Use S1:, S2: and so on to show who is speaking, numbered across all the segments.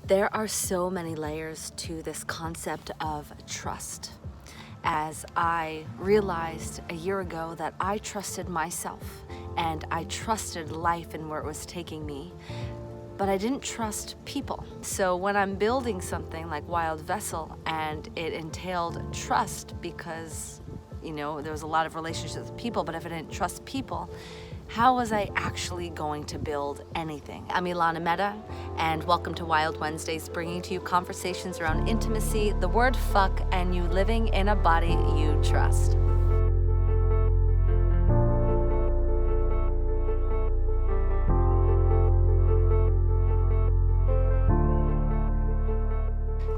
S1: There are so many layers to this concept of trust. As I realized a year ago that I trusted myself and I trusted life and where it was taking me, but I didn't trust people. So when I'm building something like Wild Vessel and it entailed trust because, there was a lot of relationships with people, but if I didn't trust people, how was I actually going to build anything? I'm Elana Meta, and welcome to Wild Wednesdays, bringing to you conversations around intimacy, the word fuck, and you living in a body you trust.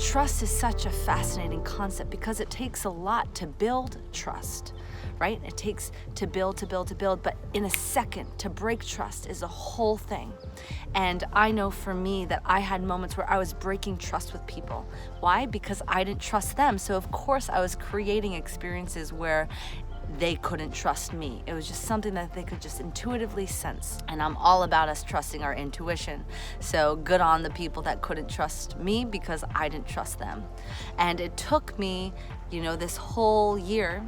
S1: Trust is such a fascinating concept because it takes a lot to build trust, right? It takes to build, but in a second, to break trust is a whole thing. And I know for me that I had moments where I was breaking trust with people. Why? Because I didn't trust them. So of course I was creating experiences where they couldn't trust me. It was just something that they could just intuitively sense. And I'm all about us trusting our intuition. So good on the people that couldn't trust me because I didn't trust them. And it took me, this whole year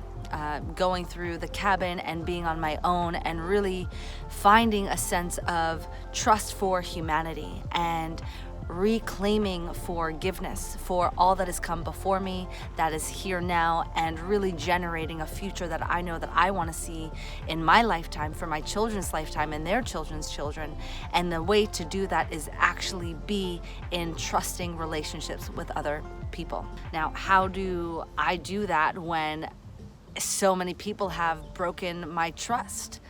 S1: going through the cabin and being on my own and really finding a sense of trust for humanity and reclaiming forgiveness for all that has come before me, that is here now, and really generating a future that I know that I want to see in my lifetime, for my children's lifetime and their children's children. And the way to do that is actually be in trusting relationships with other people. Now, how do I do that when so many people have broken my trust?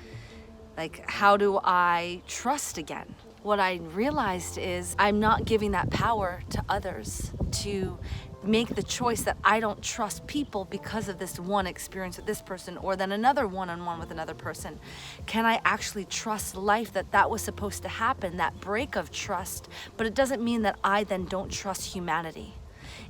S1: Like, how do I trust again? What I realized is I'm not giving that power to others to make the choice that I don't trust people because of this one experience with this person or then another one-on-one with another person. Can I actually trust life that was supposed to happen, that break of trust? But it doesn't mean that I then don't trust humanity.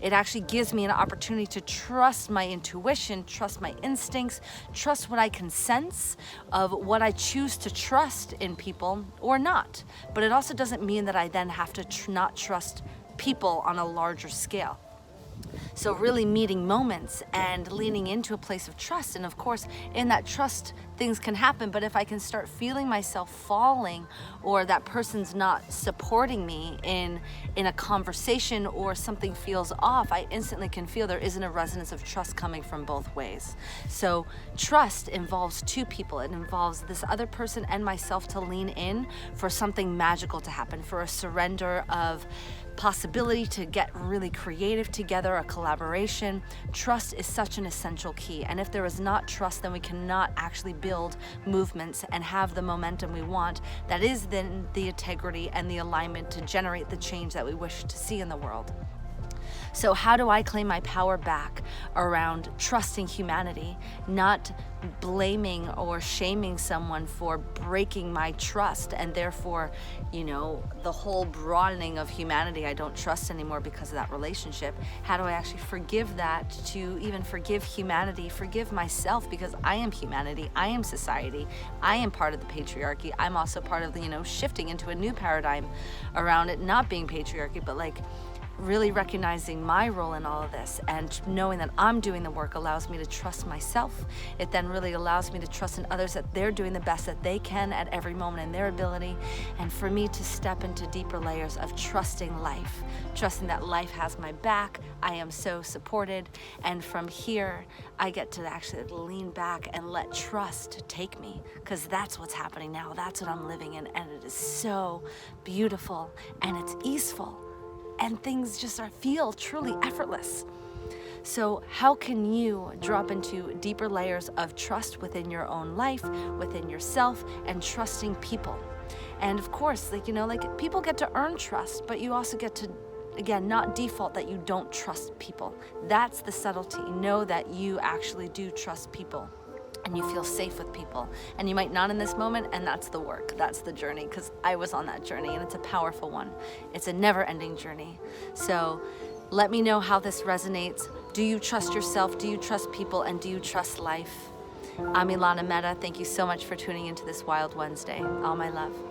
S1: It actually gives me an opportunity to trust my intuition, trust my instincts, trust what I can sense of what I choose to trust in people or not. But it also doesn't mean that I then have to not trust people on a larger scale. So really meeting moments and leaning into a place of trust. And of course, in that trust, things can happen. But if I can start feeling myself falling, or that person's not supporting me in a conversation, or something feels off, I instantly can feel there isn't a resonance of trust coming from both ways. So trust involves two people. It involves this other person and myself to lean in for something magical to happen, for a surrender of possibility to get really creative together, a collaboration. Trust is such an essential key. And if there is not trust, then we cannot actually build movements and have the momentum we want. That is then the integrity and the alignment to generate the change that we wish to see in the world. So how do I claim my power back around trusting humanity, not blaming or shaming someone for breaking my trust, and therefore, the whole broadening of humanity I don't trust anymore because of that relationship? How do I actually forgive that, to even forgive humanity, forgive myself, because I am humanity, I am society, I am part of the patriarchy. I'm also part of the, shifting into a new paradigm around it not being patriarchy, but really recognizing my role in all of this, and knowing that I'm doing the work allows me to trust myself. It then really allows me to trust in others that they're doing the best that they can at every moment in their ability, and for me to step into deeper layers of trusting life, trusting that life has my back. I am so supported, and from here I get to actually lean back and let trust take me, because that's what's happening now. That's what I'm living in, and it is so beautiful and it's easeful. And things just feel truly effortless. So how can you drop into deeper layers of trust within your own life, within yourself, and trusting people? And of course, people get to earn trust, but you also get to, again, not default that you don't trust people. That's the subtlety. Know that you actually do trust people, and you feel safe with people. And you might not in this moment, and that's the work, that's the journey, because I was on that journey, and it's a powerful one. It's a never-ending journey. So let me know how this resonates. Do you trust yourself? Do you trust people? And do you trust life? I'm Elana Meta. Thank you so much for tuning into this Wild Wednesday. All my love.